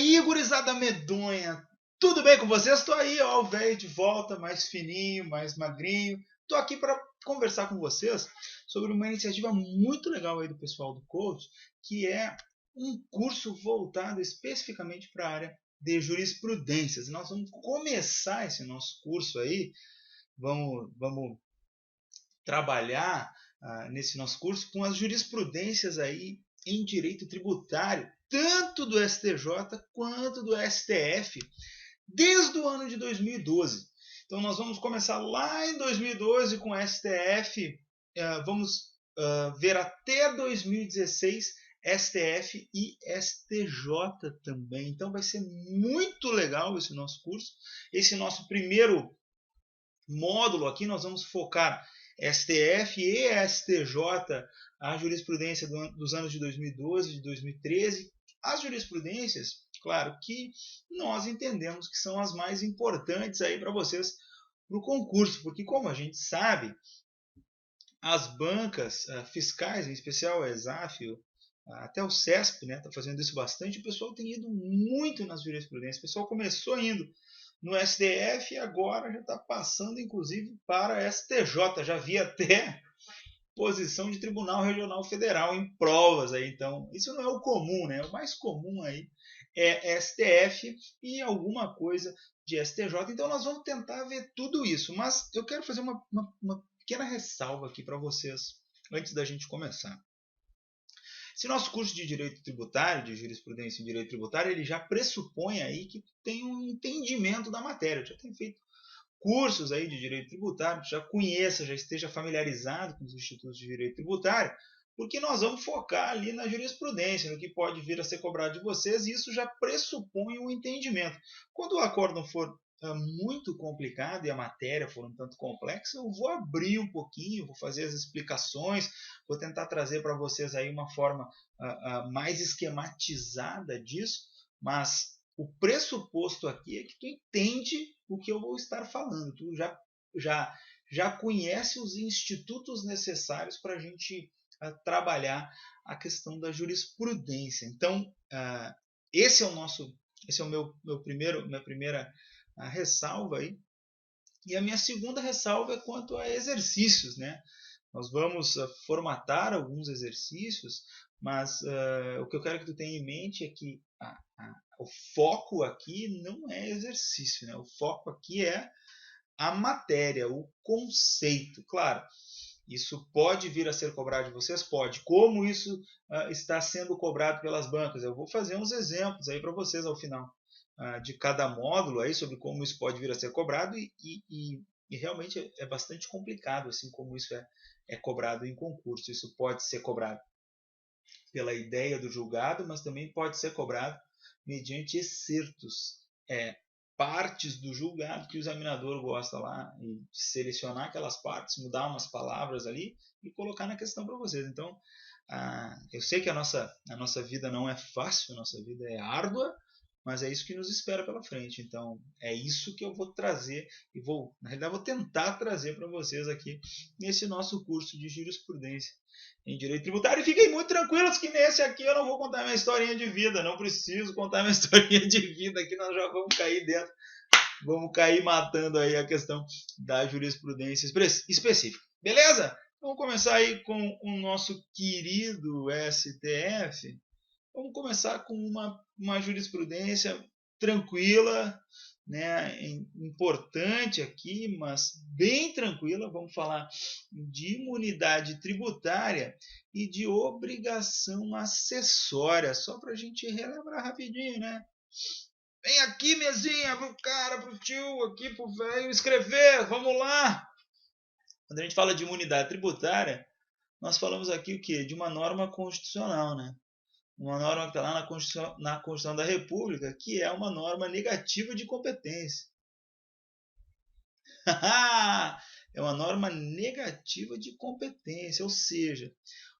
aí, gurizada medonha? Tudo bem com vocês? Estou aí, ó, o velho de volta, mais fininho, mais magrinho. Estou aqui para conversar com vocês sobre uma iniciativa muito legal aí do pessoal do Coach, que é um curso voltado especificamente para a área de jurisprudências. Nós vamos começar esse nosso curso aí, vamos trabalhar nesse nosso curso com as jurisprudências aí em direito tributário, tanto do STJ quanto do STF, desde o ano de 2012. Então nós vamos começar lá em 2012 com o STF, vamos ver até 2016 STF e STJ também. Então vai ser muito legal esse nosso curso. Esse nosso primeiro módulo aqui nós vamos focar STF e STJ, a jurisprudência dos anos de 2012 e de 2013. As jurisprudências, claro, que nós entendemos que são as mais importantes aí para vocês para o concurso, porque como a gente sabe, as bancas fiscais, em especial a ESAF, até o CESP, né, está fazendo isso bastante, o pessoal tem ido muito nas jurisprudências. O pessoal começou indo no STF e agora já está passando, inclusive, para a STJ. Já vi até posição de Tribunal Regional Federal em provas. Aí. Então, isso não é o comum, né? O mais comum aí é STF e alguma coisa de STJ. Então, nós vamos tentar ver tudo isso. Mas eu quero fazer uma pequena ressalva aqui para vocês, antes da gente começar. Esse nosso curso de Direito Tributário, de Jurisprudência em Direito Tributário, ele já pressupõe aí que tem um entendimento da matéria. Eu já tenho feito cursos aí de Direito Tributário, já conheça, já esteja familiarizado com os institutos de Direito Tributário, porque nós vamos focar ali na jurisprudência, no que pode vir a ser cobrado de vocês, e isso já pressupõe um entendimento. Quando o acórdão for muito complicado e a matéria for um tanto complexa, eu vou abrir um pouquinho, vou fazer as explicações, vou tentar trazer para vocês aí uma forma mais esquematizada disso, mas o pressuposto aqui é que tu entende o que eu vou estar falando, tu já conhece os institutos necessários para a gente trabalhar a questão da jurisprudência. Então, esse é o minha primeira ressalva aí. E a minha segunda ressalva é quanto a exercícios, né? Nós vamos formatar alguns exercícios, mas o que eu quero que tu tenha em mente é que o foco aqui não é exercício, né? O foco aqui é a matéria, o conceito. Claro, isso pode vir a ser cobrado de vocês? Pode. Como isso está sendo cobrado pelas bancas? Eu vou fazer uns exemplos aí para vocês ao final de cada módulo aí sobre como isso pode vir a ser cobrado e realmente é bastante complicado assim como isso é cobrado em concurso. Isso pode ser cobrado pela ideia do julgado, mas também pode ser cobrado mediante excertos, partes do julgado que o examinador gosta lá e selecionar aquelas partes, mudar umas palavras ali e colocar na questão para vocês. Então, eu sei que a nossa vida não é fácil, a nossa vida é árdua, mas é isso que nos espera pela frente. Então, é isso que eu vou trazer e na realidade, vou tentar trazer para vocês aqui nesse nosso curso de jurisprudência em direito tributário. E fiquem muito tranquilos que nesse aqui eu não vou contar minha historinha de vida, não preciso contar minha historinha de vida, aqui nós já vamos cair dentro, vamos cair matando aí a questão da jurisprudência específica. Beleza? Vamos começar aí com o nosso querido STF. Vamos começar com uma jurisprudência tranquila, né, importante aqui, mas bem tranquila. Vamos falar de imunidade tributária e de obrigação acessória, só para a gente relembrar rapidinho, né? Vem aqui, mesinha, pro cara, pro tio, aqui pro velho escrever, vamos lá! Quando a gente fala de imunidade tributária, nós falamos aqui o quê? De uma norma constitucional, né? Uma norma que está lá na Constituição da República, que é uma norma negativa de competência. É uma norma negativa de competência, ou seja,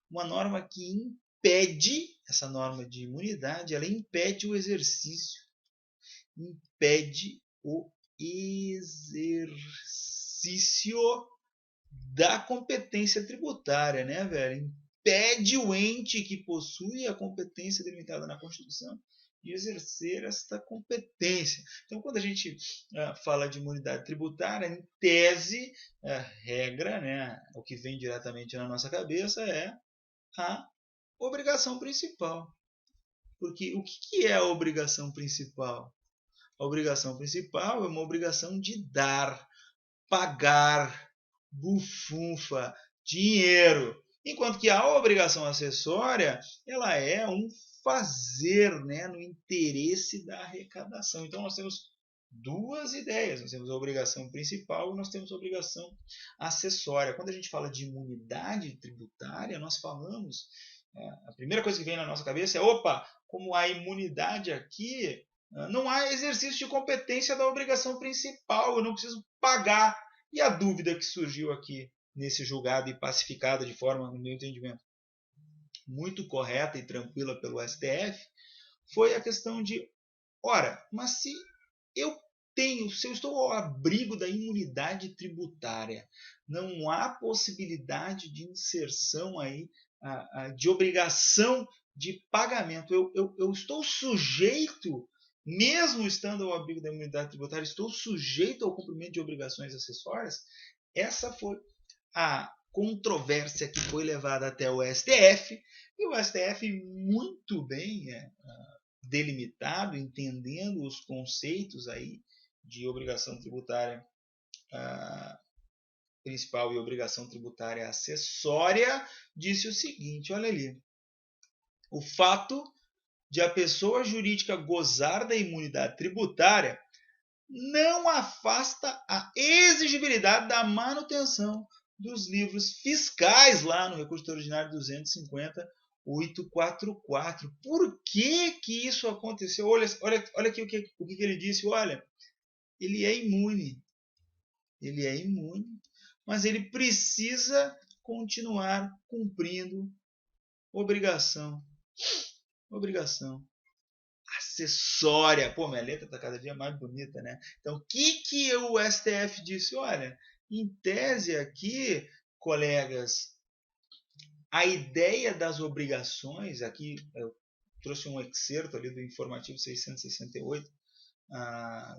uma norma que impede, essa norma de imunidade, ela impede o exercício, impede o exercício da competência tributária, né, velho? Impede o ente que possui a competência delimitada na Constituição, de exercer esta competência. Então, quando a gente fala de imunidade tributária, em tese, a regra, né, o que vem diretamente na nossa cabeça é a obrigação principal. Porque o que é a obrigação principal? A obrigação principal é uma obrigação de dar, pagar, bufunfa, dinheiro. Enquanto que a obrigação acessória, ela é um fazer, né, no interesse da arrecadação. Então nós temos duas ideias. Nós temos a obrigação principal e nós temos a obrigação acessória. Quando a gente fala de imunidade tributária, nós falamos, a primeira coisa que vem na nossa cabeça é, opa, como a imunidade aqui, não há exercício de competência da obrigação principal, eu não preciso pagar. E a dúvida que surgiu aqui nesse julgado e pacificada de forma, no meu entendimento, muito correta e tranquila pelo STF, foi a questão de, ora, mas se eu estou ao abrigo da imunidade tributária, não há possibilidade de inserção aí, de obrigação de pagamento. Eu estou sujeito, mesmo estando ao abrigo da imunidade tributária, estou sujeito ao cumprimento de obrigações acessórias. Essa foi a controvérsia que foi levada até o STF, e o STF muito bem delimitado, entendendo os conceitos aí de obrigação tributária principal e obrigação tributária acessória, disse o seguinte, olha ali, o fato de a pessoa jurídica gozar da imunidade tributária não afasta a exigibilidade da manutenção dos livros fiscais lá no recurso ordinário 250.844. Por que isso aconteceu? Olha aqui o que ele disse. Olha, ele é imune, mas ele precisa continuar cumprindo obrigação acessória. Pô, minha letra está cada dia mais bonita, né? Então, o que o STF disse? Olha, em tese aqui, colegas, a ideia das obrigações, aqui eu trouxe um excerto ali do informativo 668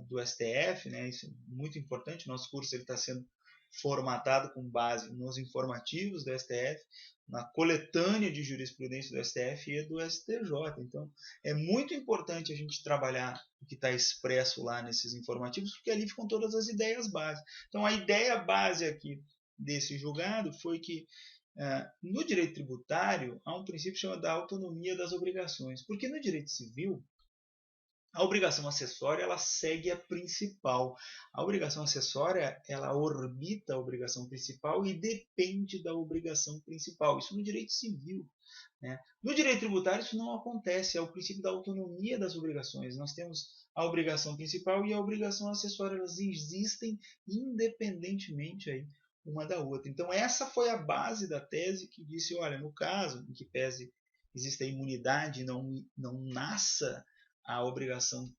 do STF, né? Isso é muito importante, nosso curso está sendo formatado com base nos informativos do STF, na coletânea de jurisprudência do STF e do STJ. Então, é muito importante a gente trabalhar o que está expresso lá nesses informativos, porque ali ficam todas as ideias base. Então, a ideia base aqui desse julgado foi que no direito tributário há um princípio chamado da autonomia das obrigações, porque no direito civil a obrigação acessória ela segue a principal. A obrigação acessória ela orbita a obrigação principal e depende da obrigação principal. Isso no direito civil. Né? No direito tributário isso não acontece, é o princípio da autonomia das obrigações. Nós temos a obrigação principal e a obrigação acessória, elas existem independentemente aí uma da outra. Então essa foi a base da tese que disse, olha, no caso em que pese exista imunidade e não nasça a obrigação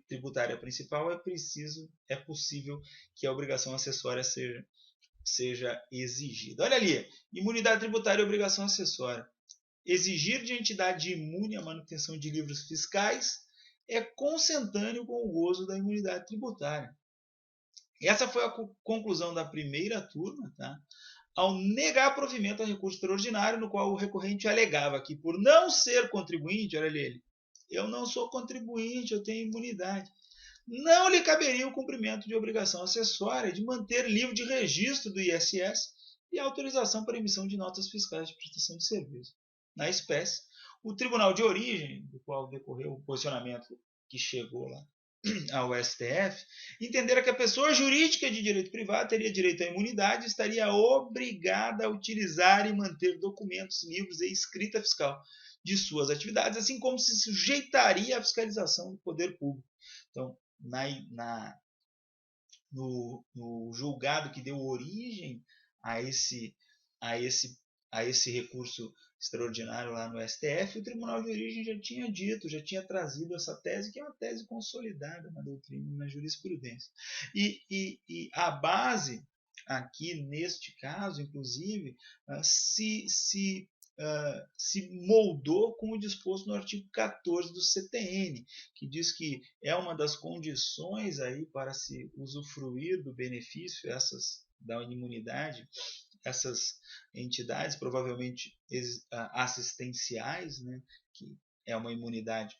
tributária principal, é possível que a obrigação acessória seja exigida. Olha ali, imunidade tributária e obrigação acessória. Exigir de entidade imune a manutenção de livros fiscais é consentâneo com o gozo da imunidade tributária. Essa foi a conclusão da primeira turma, tá? Ao negar provimento a recurso extraordinário, no qual o recorrente alegava que, por não ser contribuinte, olha ali, eu não sou contribuinte, eu tenho imunidade, não lhe caberia o cumprimento de obrigação acessória de manter livro de registro do ISS e autorização para emissão de notas fiscais de prestação de serviço. Na espécie, o tribunal de origem, do qual decorreu o posicionamento que chegou lá ao STF, entendera que a pessoa jurídica de direito privado teria direito à imunidade e estaria obrigada a utilizar e manter documentos, livros e escrita fiscal de suas atividades, assim como se sujeitaria à fiscalização do poder público. Então, no julgado que deu origem a esse recurso extraordinário lá no STF, o Tribunal de Origem já tinha dito, já tinha trazido essa tese, que é uma tese consolidada na doutrina e na jurisprudência. E a base aqui, neste caso, inclusive, se se moldou com o disposto no artigo 14 do CTN, que diz que é uma das condições aí para se usufruir do benefício da imunidade, essas entidades provavelmente assistenciais, né, que é uma imunidade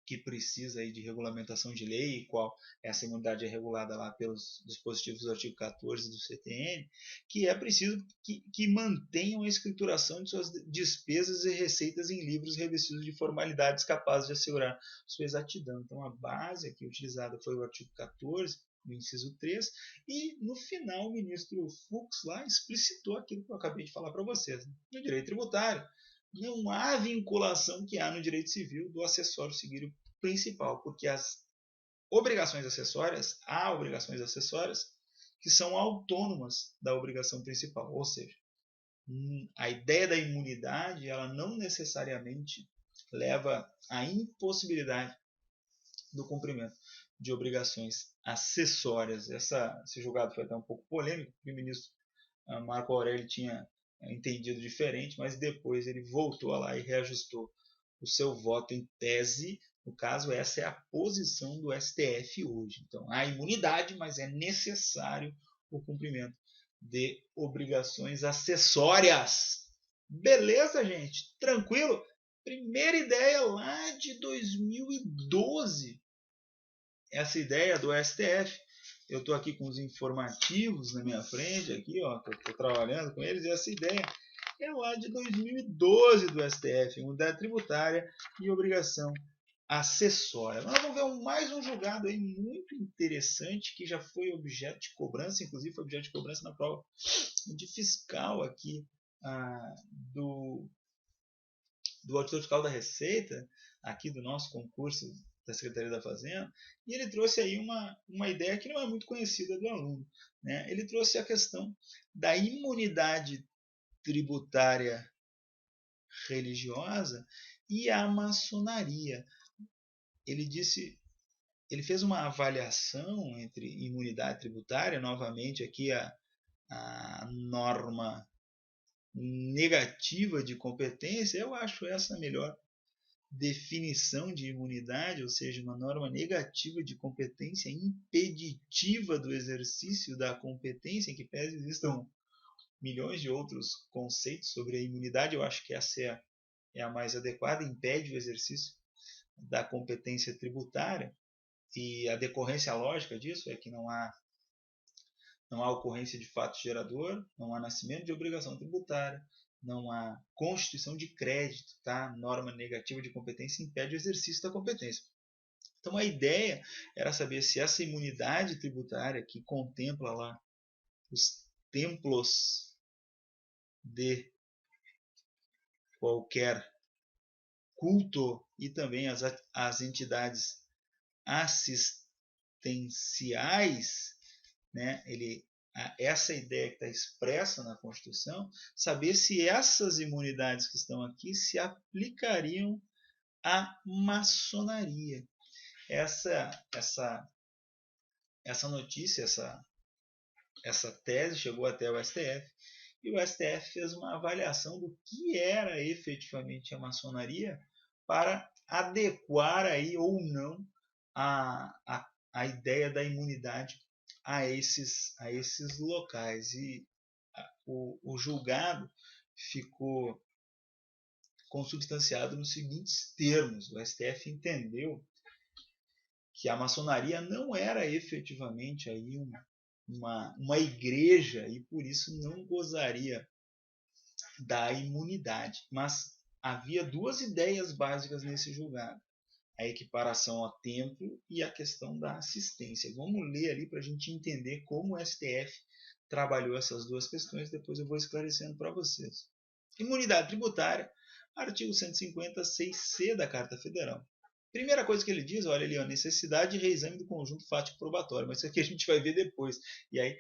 que precisa aí de regulamentação de lei, qual essa imunidade é regulada lá pelos dispositivos do artigo 14 do CTN, que é preciso que mantenham a escrituração de suas despesas e receitas em livros revestidos de formalidades capazes de assegurar sua exatidão. Então, a base aqui utilizada foi o artigo 14, no inciso 3, e no final o ministro Fux lá explicitou aquilo que eu acabei de falar para vocês. Né? No direito tributário, não há vinculação que há no direito civil do acessório seguir o principal, porque as obrigações acessórias, há obrigações acessórias que são autônomas da obrigação principal, ou seja, a ideia da imunidade ela não necessariamente leva à impossibilidade do cumprimento de obrigações acessórias. Esse julgado foi até um pouco polêmico, porque o ministro Marco Aurélio tinha entendido diferente, mas depois ele voltou lá e reajustou o seu voto em tese. No caso, essa é a posição do STF hoje. Então, há imunidade, mas é necessário o cumprimento de obrigações acessórias. Beleza, gente? Tranquilo? Primeira ideia lá de 2012. Essa ideia do STF. Eu estou aqui com os informativos na minha frente, aqui, ó, que eu estou trabalhando com eles, e essa ideia é lá de 2012 do STF, imunidade tributária e obrigação acessória. Nós vamos ver mais um julgado aí muito interessante, que já foi objeto de cobrança, inclusive foi objeto de cobrança na prova de fiscal aqui do auditor fiscal da Receita, aqui do nosso concurso da Secretaria da Fazenda, e ele trouxe aí uma ideia que não é muito conhecida do aluno. Né? Ele trouxe a questão da imunidade tributária religiosa e a maçonaria. Ele fez uma avaliação entre imunidade tributária, novamente aqui a norma negativa de competência, eu acho essa a melhor definição de imunidade, ou seja, uma norma negativa de competência impeditiva do exercício da competência, em que pese existam milhões de outros conceitos sobre a imunidade, eu acho que essa é a mais adequada, impede o exercício da competência tributária, e a decorrência lógica disso é que não há ocorrência de fato gerador, não há nascimento de obrigação tributária, não há constituição de crédito, tá? Norma negativa de competência impede o exercício da competência. Então a ideia era saber se essa imunidade tributária que contempla lá os templos de qualquer culto e também as entidades assistenciais, né? Essa ideia que está expressa na Constituição, saber se essas imunidades que estão aqui se aplicariam à maçonaria. Essa notícia, essa tese chegou até o STF, e o STF fez uma avaliação do que era efetivamente a maçonaria para adequar aí ou não a ideia da imunidade a esses locais. E o julgado ficou consubstanciado nos seguintes termos. O STF entendeu que a maçonaria não era efetivamente aí uma igreja e por isso não gozaria da imunidade. Mas havia duas ideias básicas nesse julgado: a equiparação ao templo e a questão da assistência. Vamos ler ali para a gente entender como o STF trabalhou essas duas questões, depois eu vou esclarecendo para vocês. Imunidade tributária, artigo 150, 6C da Carta Federal. Primeira coisa que ele diz, olha ali, a necessidade de reexame do conjunto fático probatório, mas isso aqui a gente vai ver depois. E aí,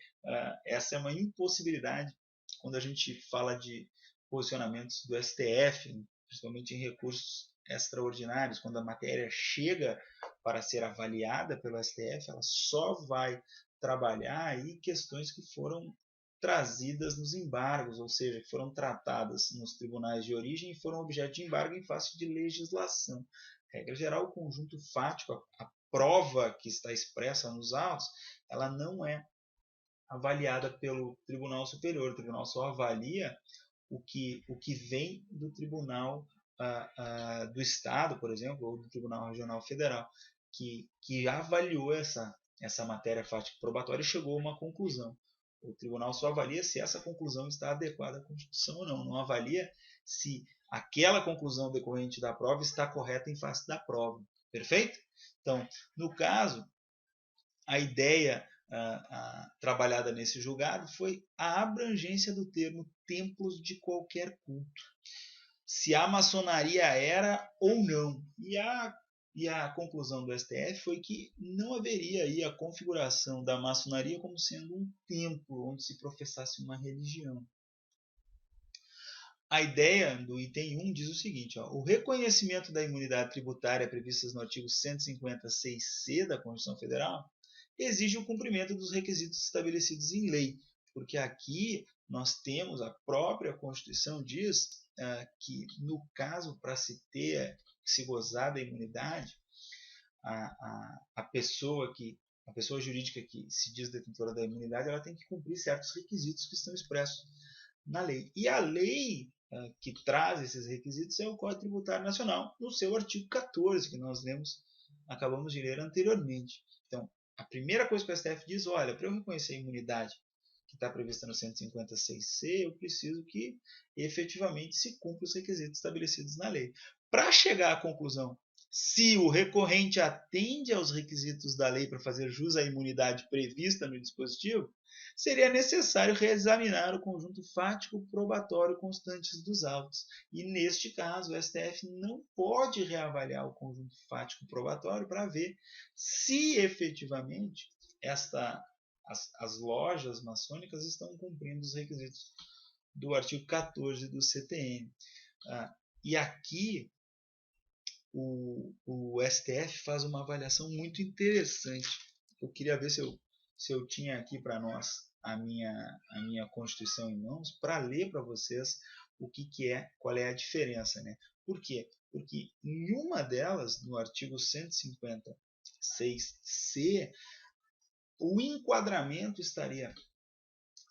essa é uma impossibilidade quando a gente fala de posicionamentos do STF, principalmente em recursos extraordinários, quando a matéria chega para ser avaliada pelo STF, ela só vai trabalhar aí questões que foram trazidas nos embargos, ou seja, que foram tratadas nos tribunais de origem e foram objeto de embargo em face de legislação. Regra geral, o conjunto fático, a prova que está expressa nos autos, ela não é avaliada pelo Tribunal Superior. O Tribunal só avalia o que vem do Tribunal do Estado, por exemplo, ou do Tribunal Regional Federal, que avaliou essa matéria fática probatória e chegou a uma conclusão. O tribunal só avalia se essa conclusão está adequada à Constituição ou não. Não avalia se aquela conclusão decorrente da prova está correta em face da prova. Perfeito? Então, no caso, a ideia trabalhada nesse julgado foi a abrangência do termo templos de qualquer culto. Se a maçonaria era ou não. E a conclusão do STF foi que não haveria aí a configuração da maçonaria como sendo um templo onde se professasse uma religião. A ideia do item 1 diz o seguinte: o reconhecimento da imunidade tributária previstas no artigo 156C da Constituição Federal exige o cumprimento dos requisitos estabelecidos em lei, porque aqui nós temos, a própria Constituição diz que no caso para se gozar da imunidade, a pessoa jurídica que se diz detentora da imunidade, ela tem que cumprir certos requisitos que estão expressos na lei. E a lei que traz esses requisitos é o Código Tributário Nacional, no seu artigo 14, que nós acabamos de ler anteriormente. Então, a primeira coisa que o STF diz, olha, para eu reconhecer a imunidade que está prevista no 156C, eu preciso que efetivamente se cumpra os requisitos estabelecidos na lei. Para chegar à conclusão se o recorrente atende aos requisitos da lei para fazer jus à imunidade prevista no dispositivo, seria necessário reexaminar o conjunto fático probatório constantes dos autos. E, neste caso, o STF não pode reavaliar o conjunto fático probatório para ver se efetivamente as lojas maçônicas estão cumprindo os requisitos do artigo 14 do CTN. E aqui o STF faz uma avaliação muito interessante. Eu queria ver se eu tinha aqui para nós a minha Constituição em mãos para ler para vocês qual é a diferença, né? Por quê? Porque em uma delas, no artigo 156C, o enquadramento estaria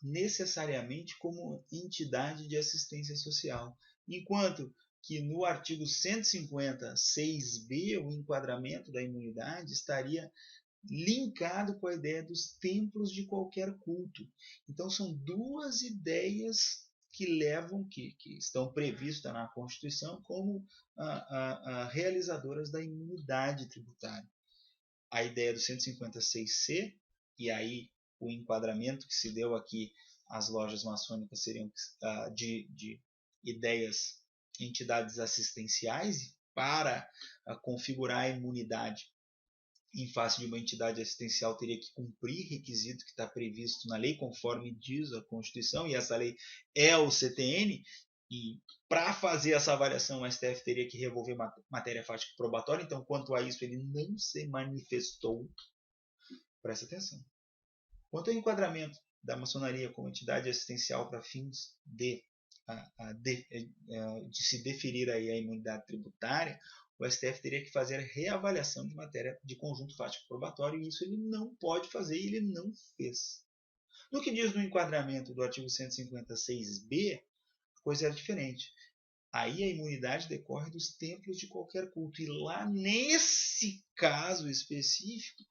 necessariamente como entidade de assistência social, enquanto que no artigo 156B, o enquadramento da imunidade estaria linkado com a ideia dos templos de qualquer culto. Então, são duas ideias que estão previstas na Constituição como realizadoras da imunidade tributária. A ideia do 156C, e aí o enquadramento que se deu aqui, as lojas maçônicas seriam de ideias, entidades assistenciais para configurar a imunidade em face de uma entidade assistencial teria que cumprir requisito que está previsto na lei, conforme diz a Constituição, e essa lei é o CTN, e para fazer essa avaliação o STF teria que revolver matéria fática probatória, então quanto a isso ele não se manifestou. Presta atenção. Quanto ao enquadramento da maçonaria como entidade assistencial para fins de se deferir aí a imunidade tributária, o STF teria que fazer reavaliação de matéria de conjunto fático probatório, e isso ele não pode fazer e ele não fez. No que diz no enquadramento do artigo 156B, a coisa era diferente. Aí a imunidade decorre dos templos de qualquer culto. E lá, nesse caso específico,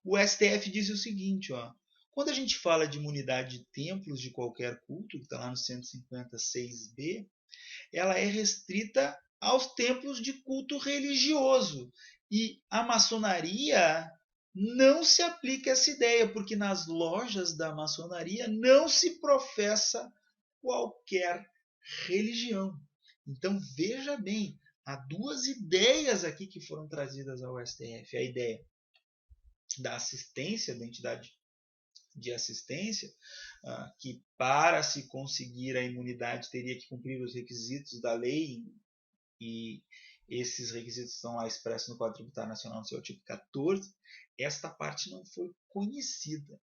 o STF diz o seguinte, quando a gente fala de imunidade de templos de qualquer culto, que está lá no 156B, ela é restrita aos templos de culto religioso. E a maçonaria não se aplica essa ideia, porque nas lojas da maçonaria não se professa qualquer religião. Então veja bem, há duas ideias aqui que foram trazidas ao STF. A ideia da assistência, da entidade de assistência, que para se conseguir a imunidade teria que cumprir os requisitos da lei, e esses requisitos estão lá expressos no Código Tributário Nacional, no seu artigo 14, esta parte não foi conhecida.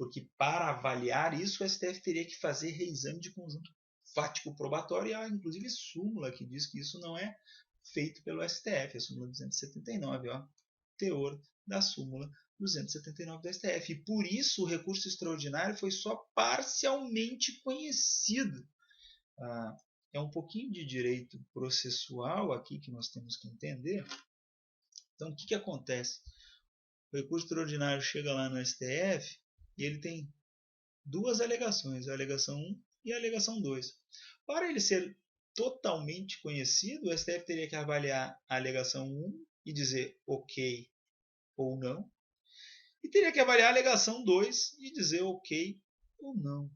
porque para avaliar isso o STF teria que fazer reexame de conjunto fático probatório, e há inclusive súmula que diz que isso não é feito pelo STF, a súmula 279, ó, teor da súmula 279 do STF. E por isso o recurso extraordinário foi só parcialmente conhecido. É um pouquinho de direito processual aqui que nós temos que entender. Então, o que acontece? O recurso extraordinário chega lá no STF e ele tem duas alegações, a alegação 1 e a alegação 2. Para ele ser totalmente conhecido, o STF teria que avaliar a alegação 1 e dizer ok ou não, e teria que avaliar a alegação 2 e dizer ok ou não.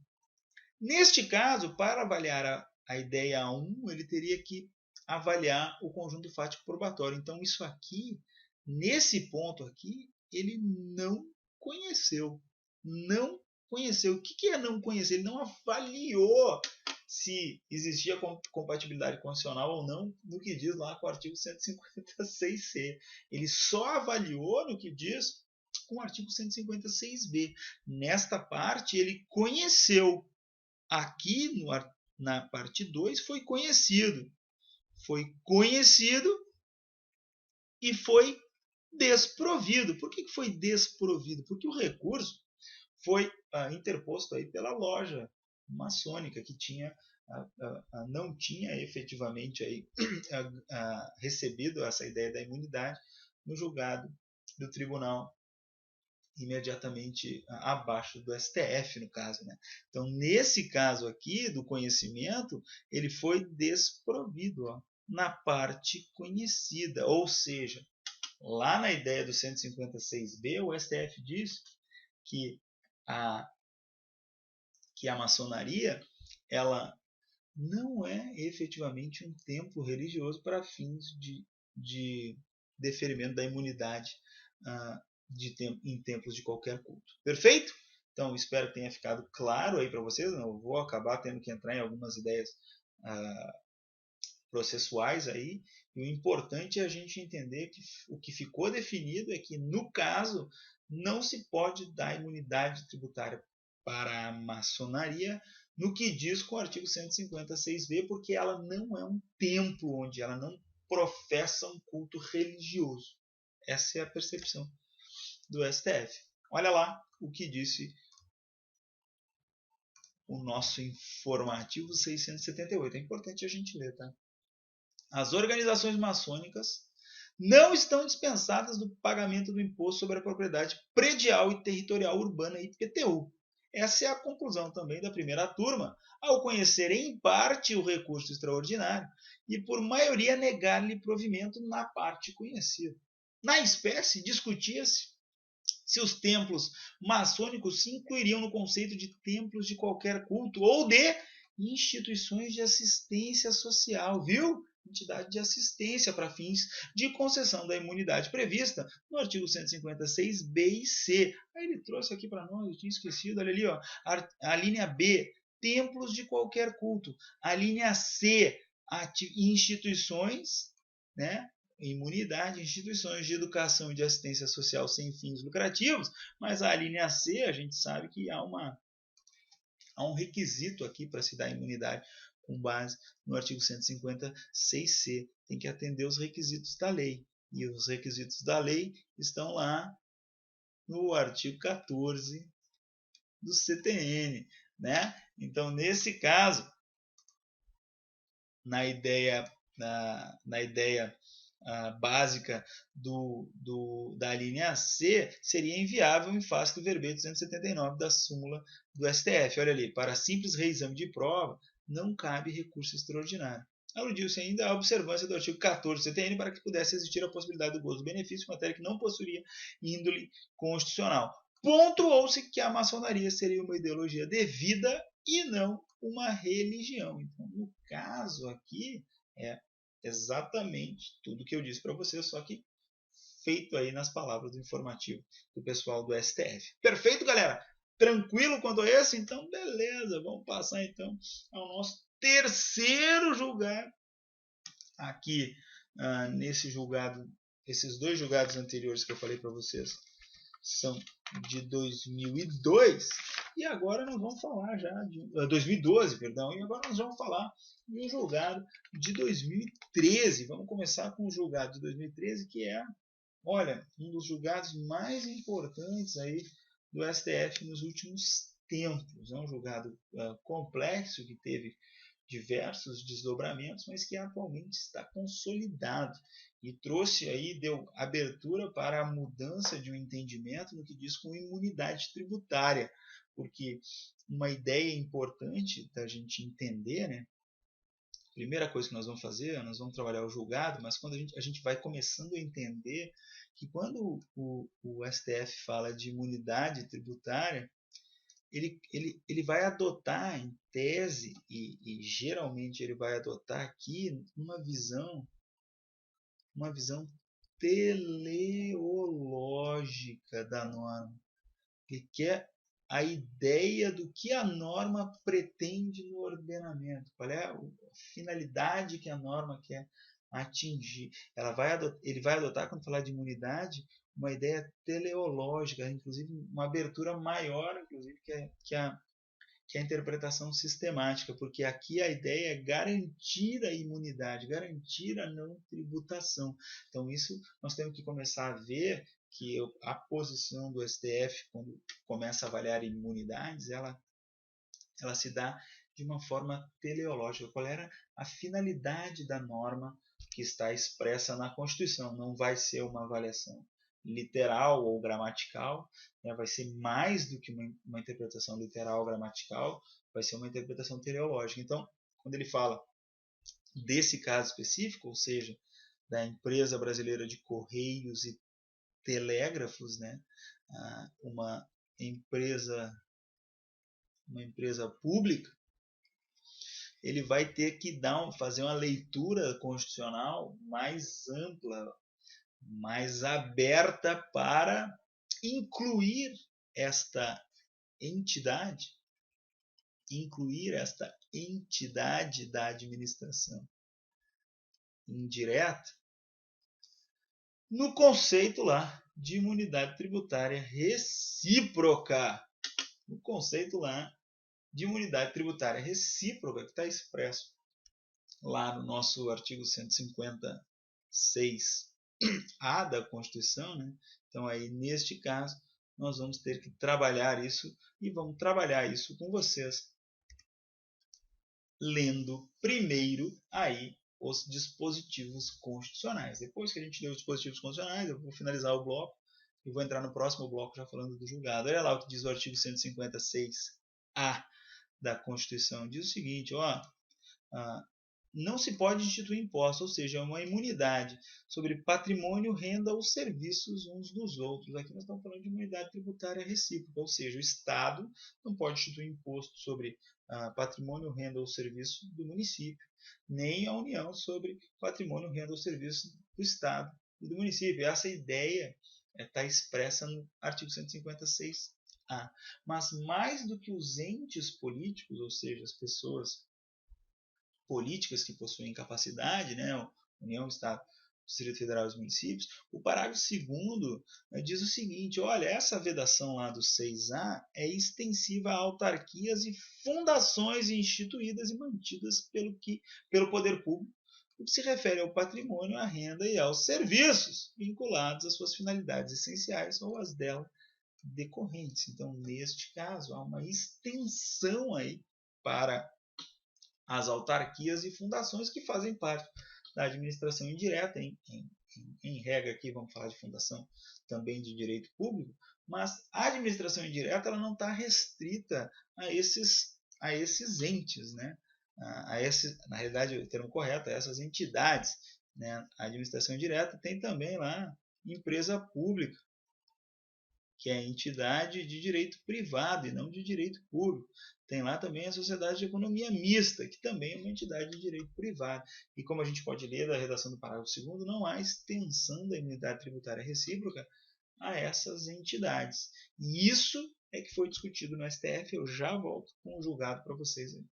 Neste caso, para avaliar a ideia 1, ele teria que avaliar o conjunto fático probatório. Então, isso aqui, nesse ponto aqui, ele não conheceu. Não conheceu. O que é não conhecer? Ele não avaliou se existia compatibilidade constitucional ou não no que diz lá com o artigo 156C. Ele só avaliou no que diz com o artigo 156B. Nesta parte, ele conheceu. Aqui na parte 2 foi conhecido. Foi conhecido e foi desprovido. Por que foi desprovido? Porque o recurso foi interposto aí pela loja maçônica, que não tinha efetivamente aí, recebido essa ideia da imunidade no julgado do tribunal imediatamente abaixo do STF, no caso, né? Então, nesse caso aqui do conhecimento, ele foi desprovido, ó, na parte conhecida, ou seja, lá na ideia do 156B, o STF diz que a maçonaria, ela não é efetivamente um templo religioso para fins de deferimento da imunidade em templos de qualquer culto. Perfeito? Então, espero que tenha ficado claro aí para vocês. Eu vou acabar tendo que entrar em algumas ideias processuais aí. E o importante é a gente entender que o que ficou definido é que, no caso, não se pode dar imunidade tributária para a maçonaria no que diz com o artigo 156b, porque ela não é um templo onde ela não professa um culto religioso. Essa é a percepção do STF. Olha lá o que disse o nosso informativo 678. É importante a gente ler, tá? As organizações maçônicas não estão dispensadas do pagamento do Imposto sobre a Propriedade Predial e Territorial Urbana, IPTU. Essa é a conclusão também da primeira turma, ao conhecer em parte o recurso extraordinário e, por maioria, negar-lhe provimento na parte conhecida. Na espécie, discutia-se se os templos maçônicos se incluiriam no conceito de templos de qualquer culto ou de instituições de assistência social, viu? Entidade de assistência para fins de concessão da imunidade prevista no artigo 156b e c. Aí ele trouxe aqui para nós, eu tinha esquecido, olha ali, ó, a linha B, templos de qualquer culto. A linha C, instituições, né? Imunidade, instituições de educação e de assistência social sem fins lucrativos, mas a linha C, a gente sabe que há um requisito aqui para se dar imunidade com base no artigo 156C. Tem que atender os requisitos da lei. E os requisitos da lei estão lá no artigo 14 do CTN, né? Então, nesse caso, na ideia básica da linha C, seria inviável em face do verbete 279 da súmula do STF. Olha ali, para simples reexame de prova, não cabe recurso extraordinário. Aludiu-se ainda à observância do artigo 14 do CTN para que pudesse existir a possibilidade do gozo do benefício, matéria que não possuiria índole constitucional. Pontuou-se que a maçonaria seria uma ideologia devida e não uma religião. Então, no caso aqui, é exatamente tudo que eu disse para vocês, só que feito aí nas palavras do informativo do pessoal do STF. Perfeito, galera? Tranquilo quanto a esse? Então, beleza. Vamos passar então ao nosso terceiro julgado aqui nesse julgado, esses dois julgados anteriores que eu falei para vocês são de 2002, e agora nós vamos falar já de 2012, perdão, e agora nós vamos falar de um julgado de 2013. Vamos começar com o julgado de 2013, que é, olha, um dos julgados mais importantes aí do STF nos últimos tempos. É um julgado complexo, que teve diversos desdobramentos, mas que atualmente está consolidado e trouxe aí, deu abertura para a mudança de um entendimento no que diz com imunidade tributária, porque uma ideia importante da gente entender, né? Primeira coisa que nós vamos fazer, nós vamos trabalhar o julgado, mas quando a gente vai começando a entender que quando o STF fala de imunidade tributária, ele vai adotar em tese, e geralmente ele vai adotar aqui uma visão teleológica da norma, que quer a ideia do que a norma pretende no ordenamento, qual é a finalidade que a norma quer atingir. Ele vai adotar, quando falar de imunidade, uma ideia teleológica, inclusive uma abertura maior, inclusive, que a interpretação sistemática, porque aqui a ideia é garantir a imunidade, garantir a não tributação. Então, isso nós temos que começar a ver que a posição do STF, quando começa a avaliar imunidades, ela se dá de uma forma teleológica. Qual era a finalidade da norma que está expressa na Constituição? Não vai ser uma avaliação literal ou gramatical, né? Vai ser mais do que uma interpretação literal ou gramatical, vai ser uma interpretação teleológica. Então, quando ele fala desse caso específico, ou seja, da empresa brasileira de Correios e Telégrafos, né? uma empresa pública, ele vai ter que fazer uma leitura constitucional mais ampla, mais aberta, para incluir esta entidade da administração indireta no conceito lá de imunidade tributária recíproca. No conceito lá de imunidade tributária recíproca, que está expresso lá no nosso artigo 156A da Constituição, né? Então, aí, neste caso, nós vamos ter que trabalhar isso, e vamos trabalhar isso com vocês, lendo primeiro aí os dispositivos constitucionais. Depois que a gente lê os dispositivos constitucionais, eu vou finalizar o bloco e vou entrar no próximo bloco já falando do julgado. Olha lá o que diz o artigo 156A da Constituição. Diz o seguinte, não se pode instituir imposto, ou seja, uma imunidade sobre patrimônio, renda ou serviços uns dos outros. Aqui nós estamos falando de imunidade tributária recíproca, ou seja, o Estado não pode instituir imposto sobre patrimônio, renda ou serviço do município, nem a União sobre patrimônio, renda ou serviço do Estado e do município. Essa ideia está expressa no artigo 156A. Mas mais do que os entes políticos, ou seja, as pessoas políticas que possuem capacidade, né, União, Estado, Distrito Federal e os municípios, o parágrafo 2º diz o seguinte, olha, essa vedação lá do 6A é extensiva a autarquias e fundações instituídas e mantidas pelo poder público, o que se refere ao patrimônio, à renda e aos serviços vinculados às suas finalidades essenciais ou às dela decorrentes. Então, neste caso, há uma extensão aí para as autarquias e fundações que fazem parte da administração indireta. Em regra aqui vamos falar de fundação também de direito público, mas a administração indireta ela não está restrita a esses entes, né? Na realidade, o termo correto é essas entidades, né? A administração indireta tem também lá empresa pública, que é entidade de direito privado e não de direito público. Tem lá também a Sociedade de Economia Mista, que também é uma entidade de direito privado. E como a gente pode ler da redação do parágrafo 2º, não há extensão da imunidade tributária recíproca a essas entidades. E isso é que foi discutido no STF. Eu já volto com o julgado para vocês aí.